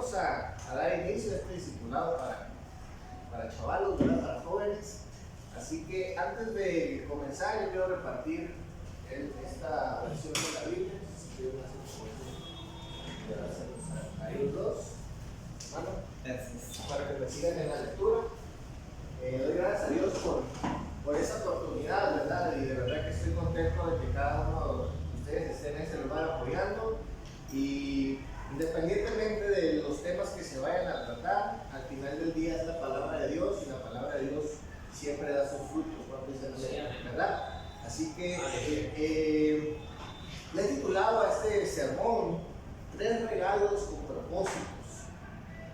vamos a dar inicio a este discipulado para chavalos, ¿verdad? Para jóvenes. Así que antes de comenzar, yo quiero repartir esta versión de la Biblia. Ahí los dos. Bueno, para que me sigan en la lectura. Doy gracias a Dios por esa oportunidad, ¿verdad? Y de verdad que estoy contento de que cada uno de ustedes esté en ese lugar apoyando. Y independientemente de los temas que se vayan a tratar, al final del día es la palabra de Dios y la palabra de Dios siempre da sus frutos, ¿verdad? Así que le he titulado a este sermón 3 regalos con propósitos.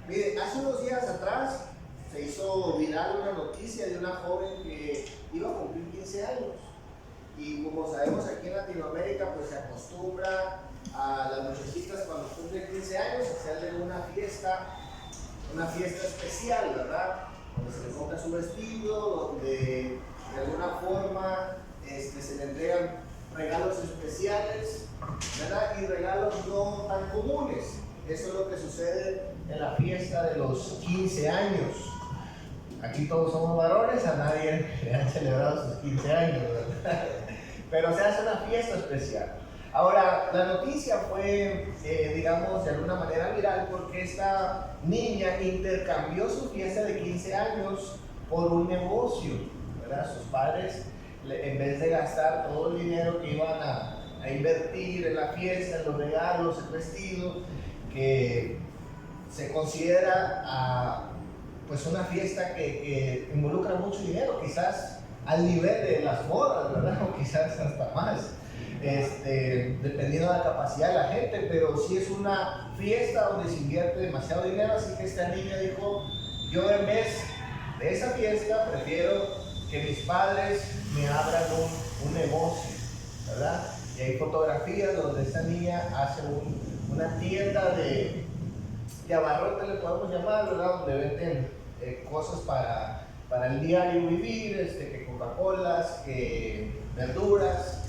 Mire, hace unos días atrás se hizo viral una noticia de una joven que iba a cumplir 15 años. Y como sabemos, aquí en Latinoamérica pues se acostumbra a las muchachitas cuando cumplen 15 años hacerle una fiesta especial, ¿verdad? Donde se le compra su vestido, donde de alguna forma se le entregan regalos especiales, ¿verdad? Y regalos no tan comunes. Eso es lo que sucede en la fiesta de los 15 años. Aquí todos somos varones, a nadie le han celebrado sus 15 años, ¿verdad? Pero se hace una fiesta especial. Ahora, la noticia fue, digamos, de alguna manera viral porque esta niña intercambió su fiesta de 15 años por un negocio, ¿verdad? Sus padres, en vez de gastar todo el dinero que iban a invertir en la fiesta, en los regalos, el vestido, que se considera pues una fiesta que involucra mucho dinero, quizás al nivel de las bodas, ¿verdad? O quizás hasta más, dependiendo de la capacidad de la gente, pero sí es una fiesta donde se invierte demasiado dinero. Así que esta niña dijo: yo en vez de esa fiesta prefiero que mis padres me abran un negocio, ¿verdad? Y hay fotografías donde esta niña hace una tienda de abarrotes, le podemos llamar, ¿verdad? Donde venden cosas para el diario vivir, que Coca-Colas, que verduras.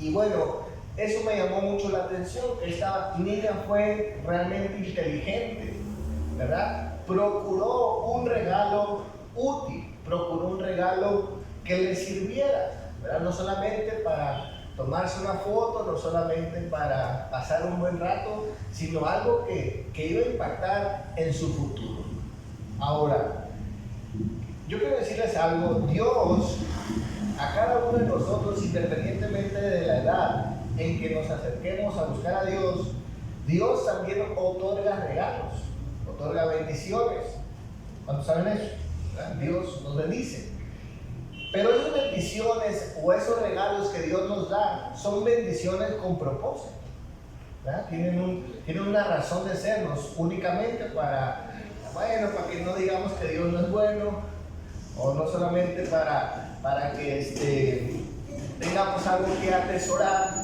Y bueno, eso me llamó mucho la atención, que esta niña fue realmente inteligente, ¿verdad? Procuró un regalo útil, procuró un regalo que le sirviera, ¿verdad? No solamente para tomarse una foto, no solamente para pasar un buen rato, sino algo que iba a impactar en su futuro. Ahora, yo quiero decirles algo: Dios, a cada uno de nosotros, independientemente de la edad en que nos acerquemos a buscar a Dios, Dios también otorga regalos, otorga bendiciones. ¿Cuántos saben eso? Dios nos bendice. Pero esas bendiciones o esos regalos que Dios nos da son bendiciones con propósito, ¿verdad? Tienen una razón de sernos, únicamente para que no digamos que Dios no es bueno, o no solamente para que tengamos algo que atesorar,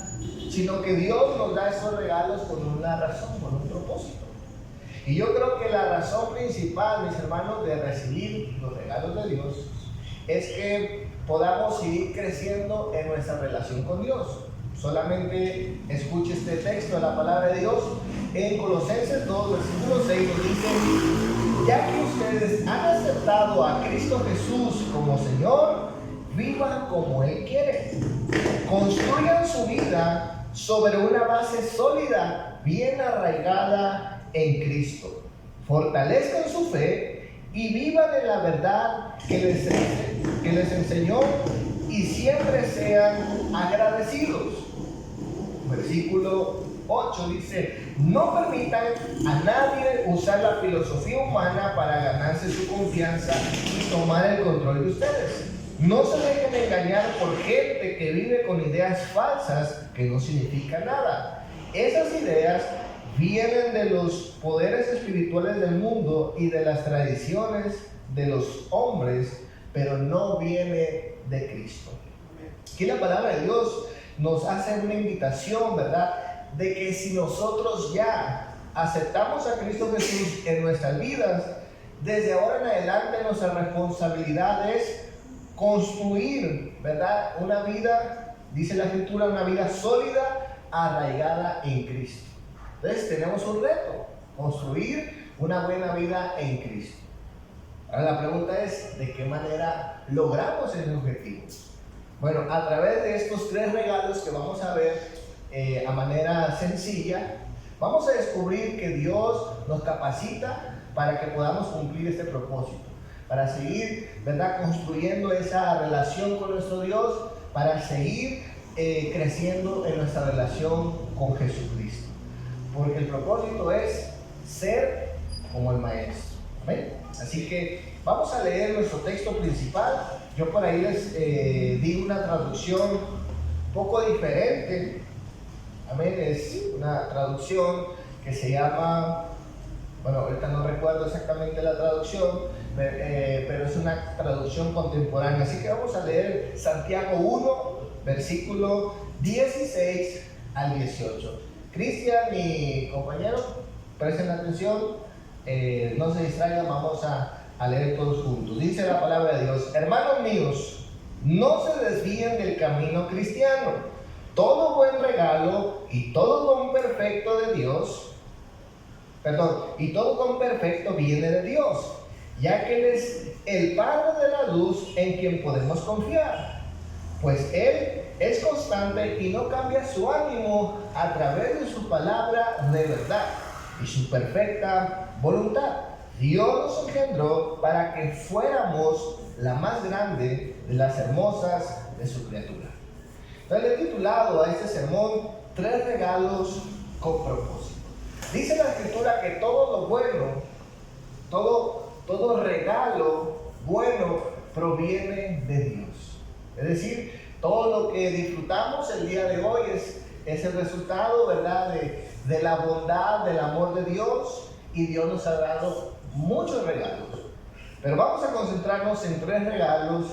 sino que Dios nos da esos regalos con una razón, con un propósito. Y yo creo que la razón principal, mis hermanos, de recibir los regalos de Dios es que podamos seguir creciendo en nuestra relación con Dios. Solamente escuche este texto de la palabra de Dios en Colosenses 2, versículo 6, nos dice: ya que ustedes han aceptado a Cristo Jesús como Señor, vivan como Él quiere. Construyan su vida sobre una base sólida, bien arraigada en Cristo. Fortalezcan su fe y vivan en la verdad que les enseñó, y siempre sean agradecidos. Versículo 8 dice: no permitan a nadie usar la filosofía humana para ganarse su confianza y tomar el control de ustedes. No se dejen engañar por gente que vive con ideas falsas que no significan nada. Esas ideas vienen de los poderes espirituales del mundo y de las tradiciones de los hombres, pero no viene de Cristo. Aquí la palabra de Dios nos hace una invitación, ¿verdad? De que si nosotros ya aceptamos a Cristo Jesús en nuestras vidas, desde ahora en adelante nuestra responsabilidad es construir, ¿verdad? Una vida, dice la Escritura, una vida sólida, arraigada en Cristo. Entonces tenemos un reto. construir una buena vida en Cristo. Ahora la pregunta es, ¿de qué manera logramos ese objetivo? Bueno, a través de estos 3 regalos que vamos a ver a manera sencilla, vamos a descubrir que Dios nos capacita para que podamos cumplir este propósito, para seguir, ¿verdad?, construyendo esa relación con nuestro Dios, para seguir creciendo en nuestra relación con Jesucristo. Porque el propósito es ser como el Maestro. ¿Amén? Así que vamos a leer nuestro texto principal. Yo por ahí les di una traducción un poco diferente. Amén. Es una traducción que se llama, bueno, ahorita no recuerdo exactamente la traducción, pero es una traducción contemporánea. Así que vamos a leer Santiago 1, versículo 16 al 18. Cristian, mi compañero, presten atención. No se distraigan, vamos a leer todos juntos. Dice la palabra de Dios: hermanos míos, no se desvíen del camino cristiano. Todo buen regalo y todo don perfecto de Dios, y todo don perfecto viene de Dios, ya que Él es el Padre de la luz en quien podemos confiar. Pues Él es constante y no cambia su ánimo a través de su palabra de verdad y su perfecta voluntad. Dios nos engendró para que fuéramos la más grande de las hermosas de su criatura. Entonces le he titulado a este sermón 3 regalos con propósito. Dice la Escritura que todo lo bueno, todo regalo bueno proviene de Dios. Es decir, todo lo que disfrutamos el día de hoy es el resultado, ¿verdad?, de la bondad, del amor de Dios, y Dios nos ha dado muchos regalos. Pero vamos a concentrarnos en 3 regalos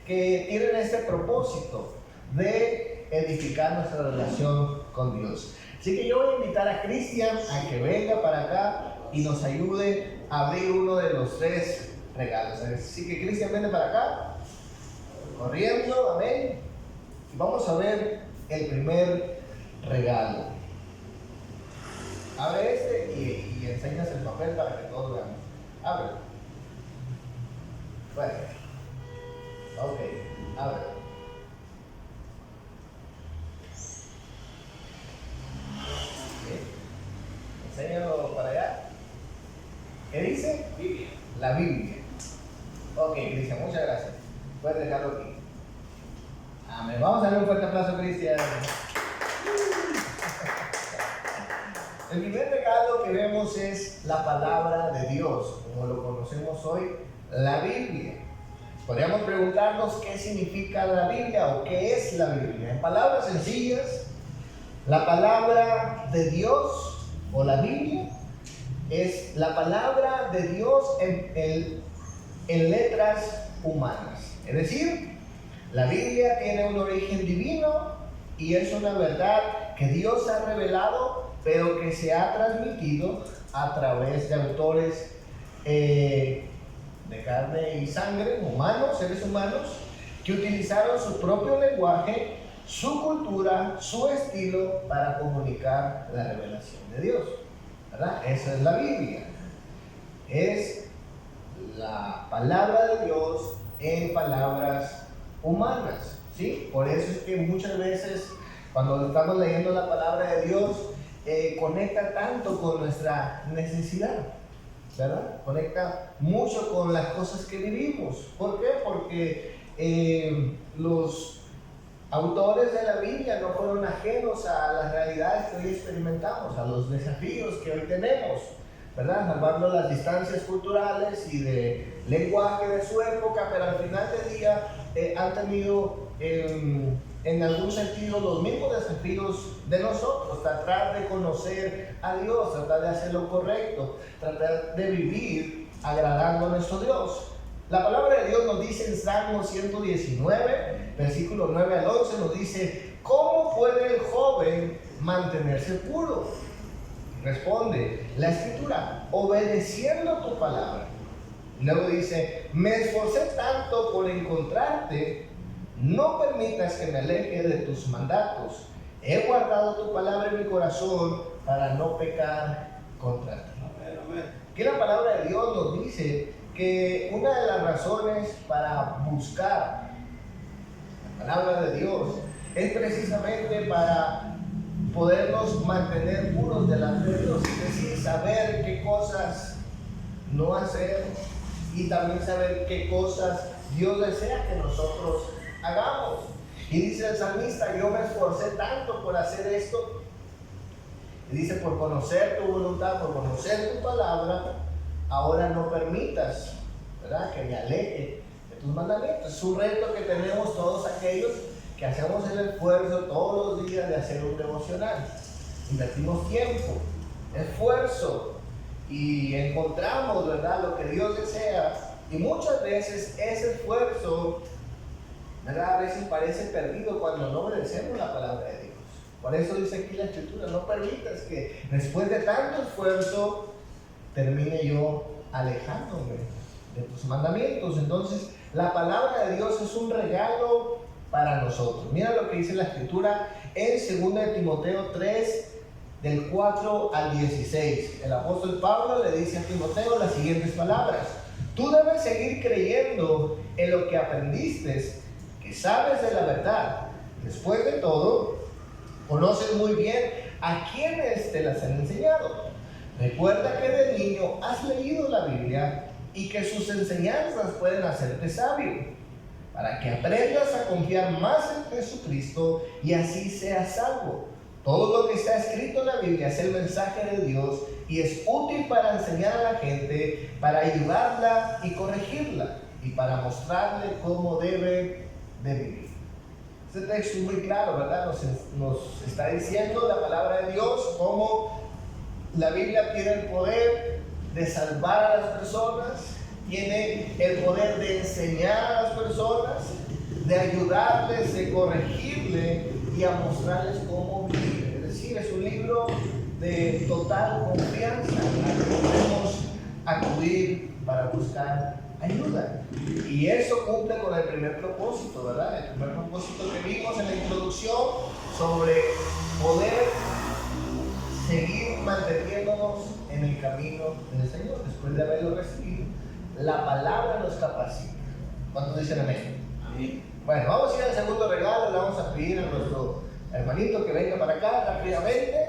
que tienen este propósito de edificar nuestra relación con Dios. Así que yo voy a invitar a Cristian a que venga para acá y nos ayude a abrir uno de los 3 regalos. Así que Cristian, vente para acá, corriendo, amén. Y vamos a ver el primer regalo. Abre este y enseñas el papel para que todos veamos. Abre. Bueno. Ok, abre. Enséñalo para allá. ¿Qué dice? Biblia. La Biblia. Ok, Cristian, muchas gracias. Puedes dejarlo aquí. Amén. Vamos a darle un fuerte aplauso a Cristian. El primer regalo que vemos es la palabra de Dios, como lo conocemos hoy, la Biblia. Podríamos preguntarnos qué significa la Biblia o qué es la Biblia. En palabras sencillas, la palabra de Dios o la Biblia es la palabra de Dios en letras humanas. Es decir, la Biblia tiene un origen divino y es una verdad que Dios ha revelado, pero que se ha transmitido a través de autores de carne y sangre, humanos, seres humanos, que utilizaron su propio lenguaje, su cultura, su estilo para comunicar la revelación de Dios, ¿verdad? Esa es la Biblia. Es la palabra de Dios en palabras humanas, ¿sí? Por eso es que muchas veces cuando estamos leyendo la palabra de Dios, conecta tanto con nuestra necesidad, ¿verdad? Conecta mucho con las cosas que vivimos. ¿Por qué? Porque los autores de la Biblia no fueron ajenos a las realidades que hoy experimentamos, a los desafíos que hoy tenemos, ¿verdad? Salvando las distancias culturales y de lenguaje de su época, pero al final del día han tenido en algún sentido los mismos desafíos de nosotros: tratar de conocer a Dios, tratar de hacer lo correcto, tratar de vivir agradando a nuestro Dios. La palabra de Dios nos dice en Salmo 119, versículo 9 al 11, nos dice: ¿cómo puede el joven mantenerse puro? Responde la Escritura: obedeciendo tu palabra. Luego dice: me esforcé tanto por encontrarte, no permitas que me aleje de tus mandatos. He guardado tu palabra en mi corazón para no pecar contra ti. Aquí la palabra de Dios nos dice que una de las razones para buscar la palabra de Dios es precisamente para podernos mantener puros delante de Dios, es decir, saber qué cosas no hacer y también saber qué cosas Dios desea que nosotros hagamos. Y dice el salmista: yo me esforcé tanto por hacer esto. Y dice: por conocer tu voluntad, por conocer tu palabra, ahora no permitas, ¿verdad?, que me aleje de tus mandamientos. Es un reto que tenemos todos aquellos que hacemos el esfuerzo todos los días de hacer un devocional. Invertimos tiempo, esfuerzo y encontramos, ¿verdad?, lo que Dios desea. Y muchas veces ese esfuerzo, ¿verdad?, a veces parece perdido cuando no obedecemos la palabra de Dios. Por eso dice aquí la Escritura: no permitas que después de tanto esfuerzo termine yo alejándome de tus mandamientos. Entonces, la palabra de Dios es un regalo para nosotros. Mira lo que dice la Escritura en 2 Timoteo 3, del 4 al 16. El apóstol Pablo le dice a Timoteo las siguientes palabras: tú debes seguir creyendo en lo que aprendiste, que sabes de la verdad. Después de todo, conoces muy bien a quienes te las han enseñado. Recuerda que de niño has leído la Biblia y que sus enseñanzas pueden hacerte sabio, para que aprendas a confiar más en Jesucristo y así seas salvo. Todo lo que está escrito en la Biblia es el mensaje de Dios y es útil para enseñar a la gente, para ayudarla y corregirla, y para mostrarle cómo debe de vivir. Este texto es muy claro, ¿verdad? Nos está diciendo la palabra de Dios cómo la Biblia tiene el poder de salvar a las personas, tiene el poder de enseñar a las personas, de ayudarles, de corregirles y a mostrarles cómo vivir. Es decir, es un libro de total confianza al que podemos acudir para buscar ayuda. Y eso cumple con el primer propósito, ¿verdad? El primer propósito que vimos en la introducción sobre poder seguir manteniéndonos en el camino del Señor después de haberlo recibido. La palabra nos capacita. ¿Cuántos dicen amén? Amén. Bueno, vamos a ir al segundo regalo. Le vamos a pedir a nuestro hermanito que venga para acá rápidamente.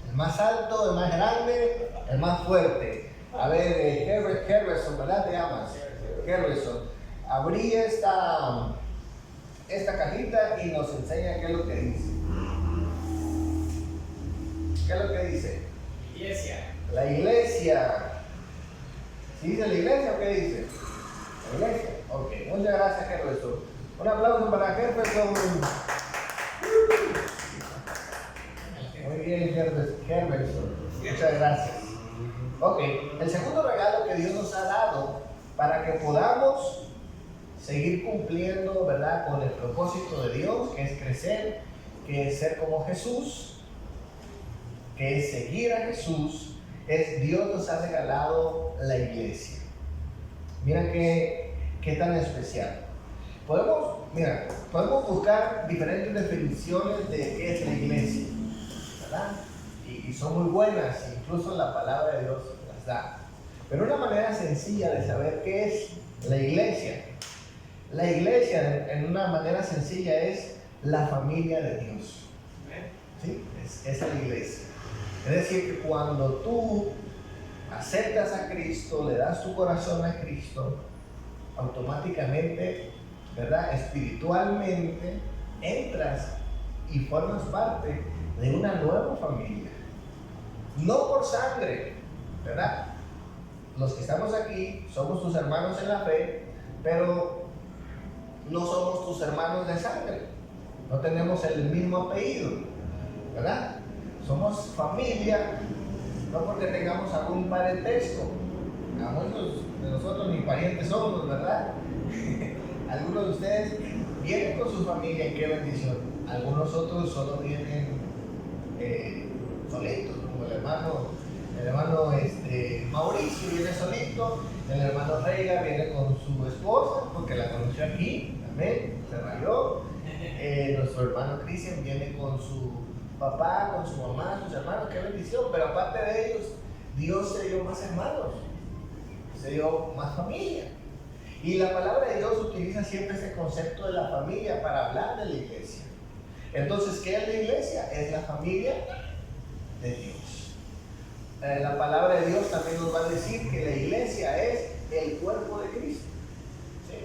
El más alto, el más grande, el más fuerte. A ver, Herberson, ¿verdad? Te llamas. Herberson. Abrí esta cajita y nos enseña qué es lo que dice. ¿Qué es lo que dice? Iglesia. La iglesia. ¿Sí dice la iglesia o qué dice? La iglesia. Ok, muchas gracias, Herberson. Un aplauso para Herberson. Muy bien, Herberson. Muchas gracias. Ok, el segundo regalo que Dios nos ha dado para que podamos seguir cumpliendo, ¿verdad?, con el propósito de Dios, que es crecer, que es ser como Jesús, que es seguir a Jesús, es Dios nos ha regalado la iglesia. Mira qué tan especial. Podemos buscar diferentes definiciones de qué es la iglesia, ¿verdad? Y son muy buenas, incluso la palabra de Dios las da. Pero una manera sencilla de saber qué es la iglesia. La iglesia, en una manera sencilla, es la familia de Dios. ¿Sí? Es la iglesia. Es decir, que cuando tú aceptas a Cristo, le das tu corazón a Cristo, automáticamente, ¿verdad?, espiritualmente, entras y formas parte de una nueva familia. No por sangre, ¿verdad? Los que estamos aquí somos tus hermanos en la fe, pero no somos tus hermanos de sangre. No tenemos el mismo apellido, ¿verdad? Somos familia, no porque tengamos algún parentesco. Algunos de nosotros ni parientes somos, ¿verdad? Algunos de ustedes vienen con su familia, y qué bendición. Algunos otros solo vienen solitos, como el hermano Mauricio viene solito, el hermano Reiga viene con su esposa, porque la conoció aquí, amén, se rayó. Nuestro hermano Cristian viene con su papá, con su mamá, sus hermanos, qué bendición. Pero aparte de ellos, Dios se dio más hermanos, se dio más familia. Y la palabra de Dios utiliza siempre ese concepto de la familia para hablar de la iglesia. Entonces, ¿qué es la iglesia? Es la familia de Dios. La palabra de Dios también nos va a decir que la iglesia es el cuerpo de Cristo. ¿Sí?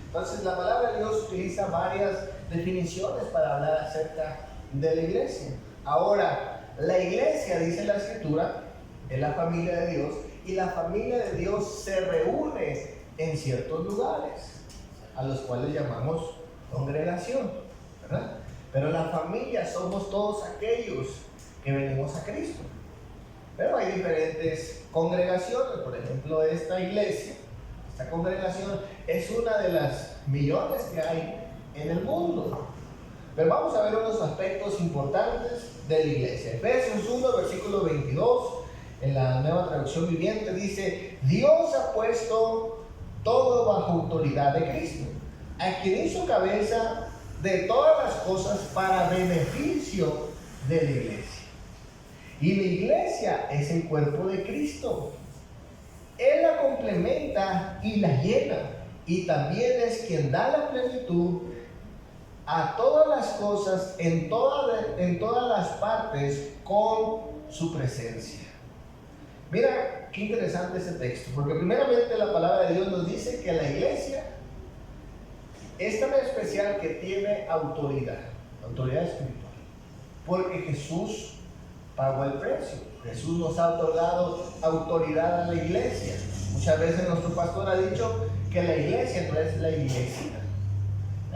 Entonces, la palabra de Dios utiliza varias definiciones para hablar acerca de la iglesia. Ahora, la iglesia, dice la Escritura, es la familia de Dios, y la familia de Dios se reúne en ciertos lugares, a los cuales llamamos congregación, ¿verdad? Pero la familia somos todos aquellos que venimos a Cristo. Pero hay diferentes congregaciones. Por ejemplo, esta iglesia, esta congregación es una de las millones que hay en el mundo. Pero vamos a ver unos aspectos importantes de la iglesia. Efesios 1, versículo 22, en la Nueva Traducción Viviente, dice: Dios ha puesto todo bajo autoridad de Cristo, a quien hizo cabeza de todas las cosas para beneficio de la iglesia. Y la iglesia es el cuerpo de Cristo. Él la complementa y la llena, y también es quien da la plenitud a todas las cosas en todas las partes con su presencia. Mira qué interesante ese texto, porque primeramente la palabra de Dios nos dice que la iglesia es tan especial que tiene autoridad espiritual, porque Jesús pagó el precio. Jesús nos ha otorgado autoridad a la iglesia. Muchas veces nuestro pastor ha dicho que la iglesia no es la iglesia.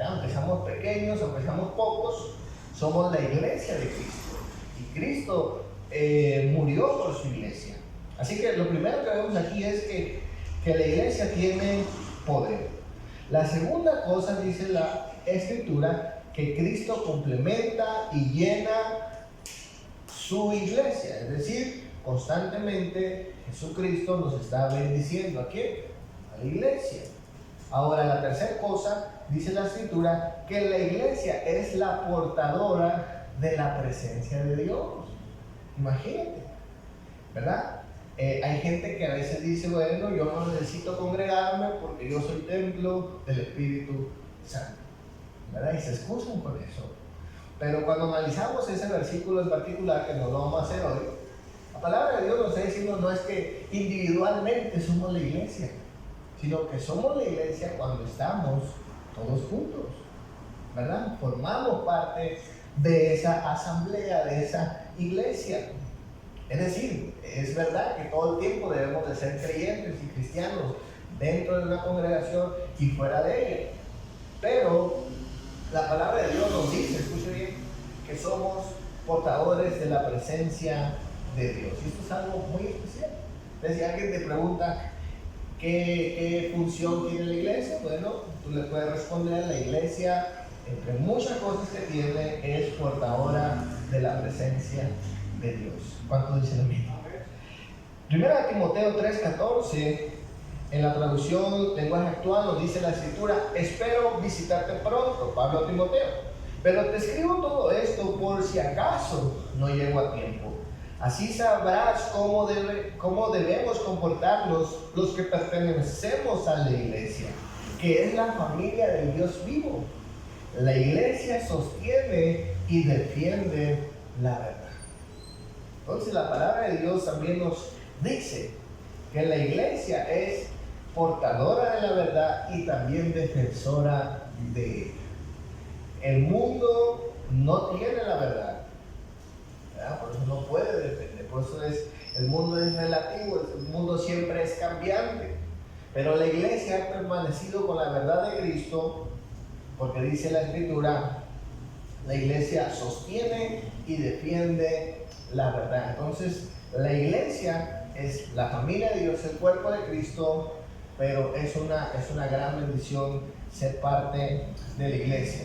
Aunque seamos pequeños, aunque seamos pocos, somos la iglesia de Cristo. Y Cristo murió por su iglesia. Así que lo primero que vemos aquí es que la iglesia tiene poder. La segunda cosa, dice la Escritura, que Cristo complementa y llena su iglesia. Es decir, constantemente Jesucristo nos está bendiciendo. ¿A quién? A la iglesia. Ahora, la tercera cosa, dice la Escritura, que la iglesia es la portadora de la presencia de Dios. Imagínate, ¿verdad? Hay gente que a veces dice: bueno, yo no necesito congregarme porque yo soy templo del Espíritu Santo, ¿verdad? Y se excusan por eso. Pero cuando analizamos ese versículo en particular, que no lo vamos a hacer hoy, la palabra de Dios nos está diciendo no es que individualmente somos la iglesia, sino que somos la iglesia cuando estamos todos juntos, ¿verdad? Formamos parte de esa asamblea, de esa iglesia. Es decir, es verdad que todo el tiempo debemos de ser creyentes y cristianos dentro de una congregación y fuera de ella. Pero la palabra de Dios nos dice, escuche bien, que somos portadores de la presencia de Dios. Y esto es algo muy especial. Entonces, si alguien te pregunta qué función tiene la iglesia, bueno, tú le puedes responder: la iglesia, entre muchas cosas que tiene, es portadora de la presencia de Dios. ¿Cuántos dicen lo mismo? Primera Timoteo 3:14, en la traducción lenguaje actual, nos dice la Escritura: espero visitarte pronto, Pablo a Timoteo, pero te escribo todo esto por si acaso no llego a tiempo. Así sabrás cómo debemos comportarnos los que pertenecemos a la iglesia, que es la familia del Dios vivo. La iglesia sostiene y defiende la verdad. Entonces la palabra de Dios también nos dice que la iglesia es portadora de la verdad y también defensora de ella. El mundo no tiene la verdad, ¿verdad? Por eso no puede defender. Por eso el mundo es relativo, el mundo siempre es cambiante. Pero la iglesia ha permanecido con la verdad de Cristo, porque dice la Escritura: la iglesia sostiene y defiende la verdad. Entonces, la iglesia es la familia de Dios, el cuerpo de Cristo, pero es una gran bendición ser parte de la iglesia.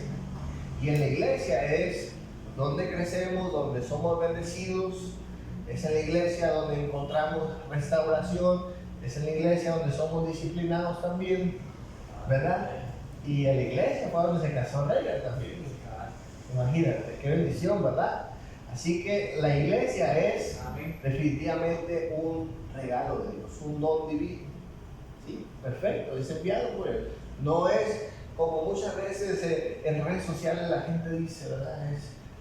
Y en la iglesia es donde crecemos, donde somos bendecidos, es en la iglesia donde encontramos restauración, es en la iglesia donde somos disciplinados también, ¿verdad? Y en la iglesia fue donde se casó Reina también. Imagínate, qué bendición, ¿verdad? Así que la iglesia es definitivamente un regalo de un don divino. ¿Sí? Perfecto, es enviado por Él. No es como muchas veces en redes sociales la gente dice, ¿verdad?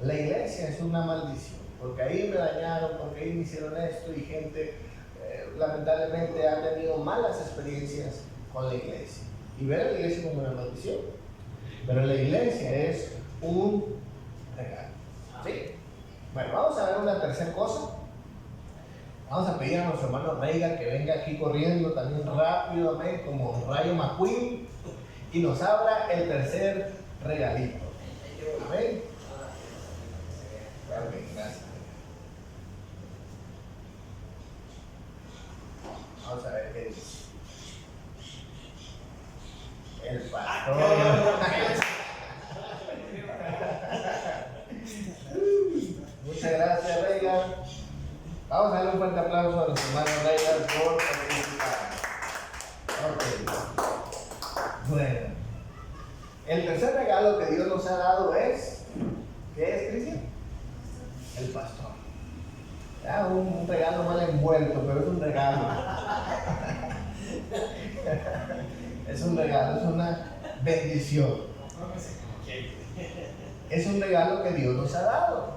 La iglesia es una maldición, porque ahí me dañaron, porque ahí me hicieron esto, y gente lamentablemente ha tenido malas experiencias con la iglesia. Y ver a la iglesia como una maldición. Pero la iglesia es un regalo. ¿Sí? Bueno, vamos a ver una tercera cosa. Vamos a pedir a nuestro hermano Reiga que venga aquí corriendo también rápido, amén, como Rayo McQueen, y nos abra el tercer regalito. Amén. Amén, gracias. Vamos a ver qué dice. El pastor. Muchas gracias, Reiga. Vamos a darle un fuerte aplauso a los hermanos Reiga por participar. Ok. Bueno. El tercer regalo que Dios nos ha dado es, ¿qué es, Cristian? El pastor. Ya, un regalo mal envuelto, pero es un regalo. Es un regalo, es una bendición. Es un regalo que Dios nos ha dado.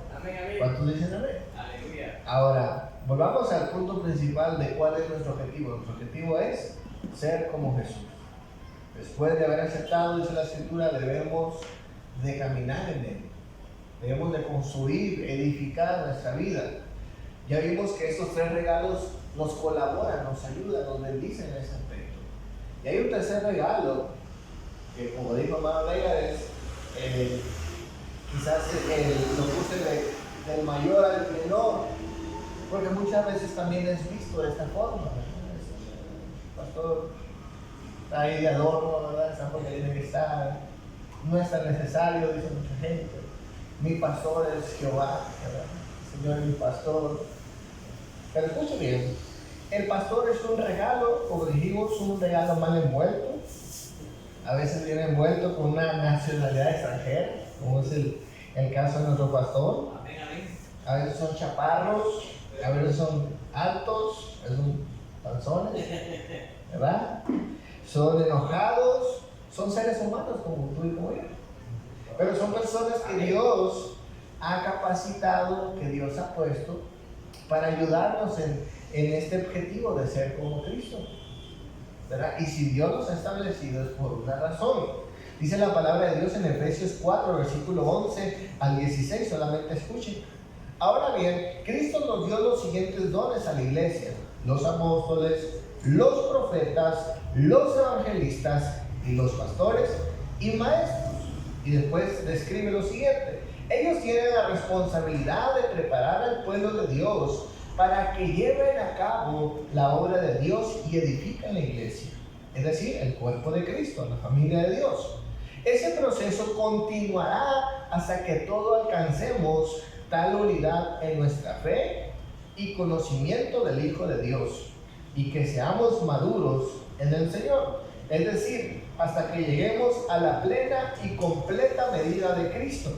¿Cuántos dicen amén? Aleluya. Ahora, volvamos al punto principal de cuál es nuestro objetivo. Nuestro objetivo es ser como Jesús. Después de haber aceptado, dice la Escritura, debemos de caminar en Él. Debemos de construir, edificar nuestra vida. Ya vimos que estos tres regalos nos colaboran, nos ayudan, nos bendicen en ese aspecto. Y hay un tercer regalo, que como dijo hermano Leiga, es quizás lo puse del mayor al menor, porque muchas veces también es visto de esta forma. El pastor está ahí de adorno, ¿verdad? Está porque tiene que estar, no es tan necesario, dice mucha gente. Mi pastor es Jehová, ¿verdad? El Señor es mi pastor. Pero escuchen bien, el pastor es un regalo, como dijimos, un regalo mal envuelto. A veces viene envuelto con una nacionalidad extranjera, como es el caso de nuestro pastor. A veces son chaparros, a veces son altos, a veces son panzones, ¿verdad? Son enojados, son seres humanos como tú y como yo. Pero son personas que Dios ha capacitado, que Dios ha puesto para ayudarnos en este objetivo de ser como Cristo, ¿verdad? Y si Dios nos ha establecido es por una razón. Dice la palabra de Dios en Efesios 4, versículo 11 al 16, solamente escuchen. Ahora bien, Cristo nos dio los siguientes dones a la iglesia: los apóstoles, los profetas, los evangelistas y los pastores y maestros. Y después describe lo siguiente: ellos tienen la responsabilidad de preparar al pueblo de Dios para que lleven a cabo la obra de Dios y edifiquen la iglesia, es decir, el cuerpo de Cristo, la familia de Dios. Ese proceso continuará hasta que todos alcancemos tal unidad en nuestra fe y conocimiento del Hijo de Dios, y que seamos maduros en el Señor, es decir, hasta que lleguemos a la plena y completa medida de Cristo.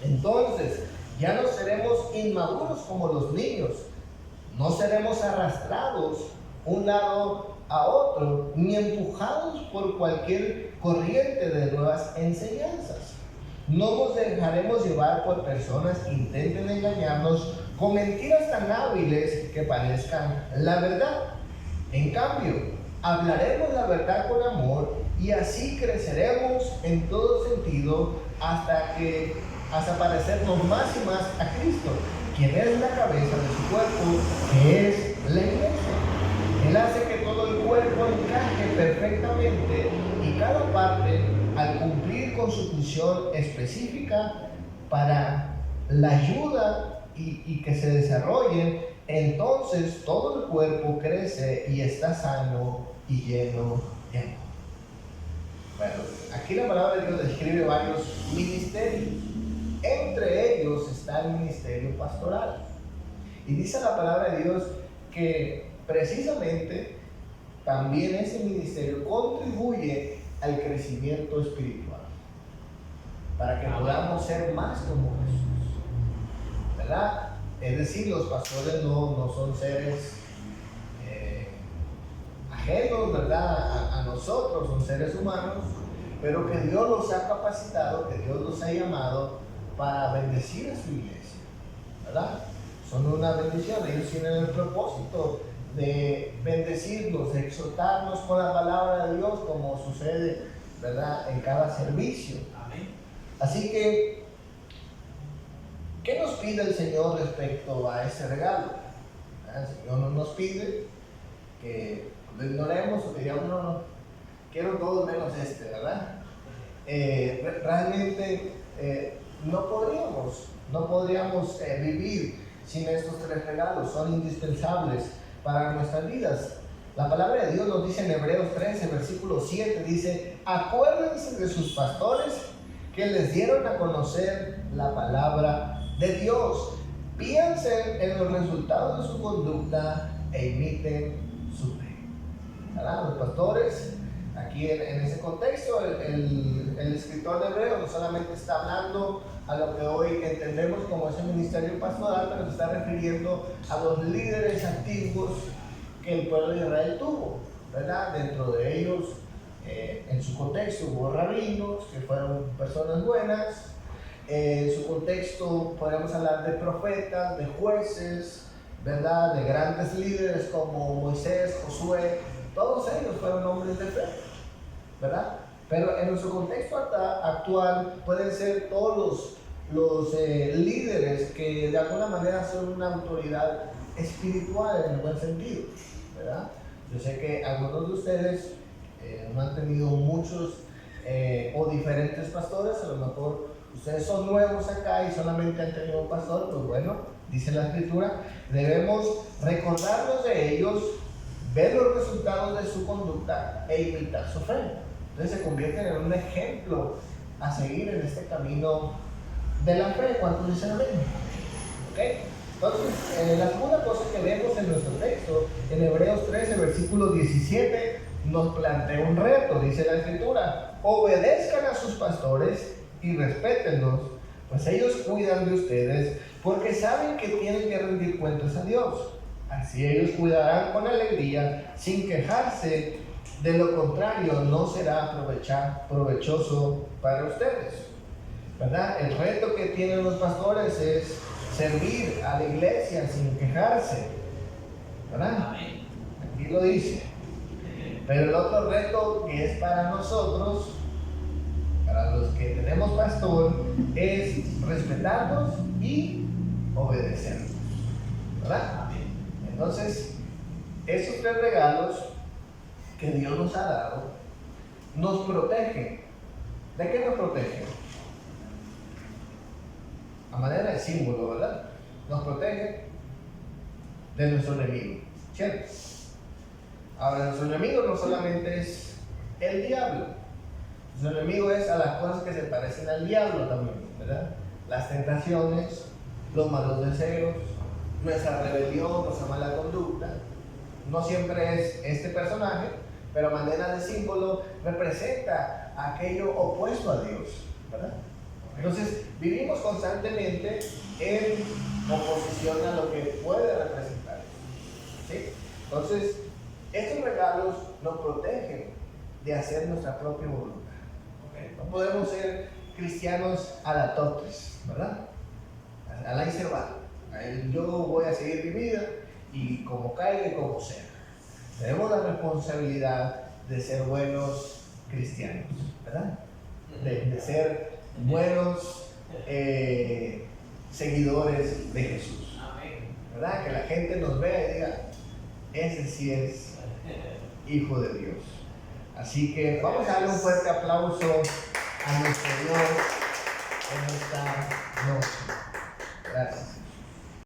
Entonces ya no seremos inmaduros como los niños, no seremos arrastrados un lado a otro, ni empujados por cualquier corriente de nuevas enseñanzas. No nos dejaremos llevar por personas que intenten engañarnos con mentiras tan hábiles que parezcan la verdad. En cambio, hablaremos la verdad con amor, y así creceremos en todo sentido hasta parecernos más y más a Cristo, quien es la cabeza de su cuerpo, que es la iglesia. Él hace que todo el cuerpo encaje perfectamente, y cada parte, al cumplir con su función específica para la ayuda y que se desarrolle, entonces todo el cuerpo crece y está sano y lleno de amor. Bueno, aquí la palabra de Dios describe varios ministerios. Entre ellos está el ministerio pastoral. Y dice la palabra de Dios que precisamente también ese ministerio contribuye al crecimiento espiritual, para que podamos ser más como Jesús, ¿verdad? Es decir, los pastores no son seres ¿verdad? A nosotros, son seres humanos, pero que Dios los ha capacitado, que Dios los ha llamado para bendecir a su iglesia, ¿verdad? Son una bendición. Ellos tienen el propósito de bendecirnos, de exhortarnos con la palabra de Dios, como sucede, ¿verdad?, en cada servicio. Amén. Así que, ¿qué nos pide el Señor respecto a ese regalo? El Señor no nos pide que lo ignoremos o que digamos, no, quiero todo menos este, ¿verdad? Realmente no podríamos vivir sin estos tres regalos. Son indispensables para nuestras vidas. La palabra de Dios nos dice en Hebreos 13, versículo 7, dice: acuérdense de sus pastores que les dieron a conocer la palabra de Dios. Piensen en los resultados de su conducta e imiten su fe. ¿Verdad? Los pastores, aquí en ese contexto, el escritor de Hebreos no solamente está hablando a lo que hoy entendemos como ese ministerio pastoral, pero se está refiriendo a los líderes antiguos que el pueblo de Israel tuvo, ¿verdad? Dentro de ellos, en su contexto, hubo rabinos que fueron personas buenas. En su contexto podemos hablar de profetas, de jueces, ¿verdad?, de grandes líderes como Moisés, Josué. Todos ellos fueron hombres de fe, ¿verdad? Pero en nuestro contexto actual pueden ser todos los líderes que de alguna manera son una autoridad espiritual en el buen sentido, ¿verdad? Yo sé que algunos de ustedes no han tenido muchos o diferentes pastores. A lo mejor ustedes son nuevos acá y solamente han tenido un pastor. Pues bueno, dice la Escritura, debemos recordarnos de ellos, ver los resultados de su conducta e imitar su fe. Entonces se convierten en un ejemplo a seguir en este camino de la fe. ¿Cuántos dicen amén? ¿Okay? Entonces, la segunda cosa que vemos en nuestro texto, en Hebreos 13, versículo 17, nos plantea un reto. Dice la Escritura: obedezcan a sus pastores y respétenlos, pues ellos cuidan de ustedes, porque saben que tienen que rendir cuentas a Dios. Así ellos cuidarán con alegría, sin quejarse. De lo contrario, no será provechoso para ustedes, ¿verdad? El reto que tienen los pastores es servir a la iglesia sin quejarse, ¿verdad? Aquí lo dice. Pero el otro reto que es para nosotros, para los que tenemos pastor, es respetarnos y obedecernos, ¿verdad? Entonces, esos tres regalos que Dios nos ha dado nos protegen. ¿De qué nos protegen? A manera de símbolo, ¿verdad? Nos protege de nuestro enemigo, ¿cierto? Ahora, nuestro enemigo no solamente es el diablo. Nuestro enemigo es a las cosas que se parecen al diablo también, ¿verdad? Las tentaciones, los malos deseos, nuestra rebelión, nuestra mala conducta. No siempre es este personaje, pero a manera de símbolo representa aquello opuesto a Dios, ¿verdad? Entonces, vivimos constantemente en oposición a lo que puede representar, ¿sí? Entonces, estos regalos nos protegen de hacer nuestra propia voluntad. No podemos ser cristianos a la totres, ¿verdad? A la inservada. Yo voy a seguir mi vida y como caiga y como sea. Tenemos la responsabilidad de ser buenos cristianos, ¿verdad? De ser buenos seguidores de Jesús, ¿verdad? Que la gente nos vea y diga: ese sí es hijo de Dios. Así que vamos a darle un fuerte aplauso a nuestro Dios en esta noche. Gracias.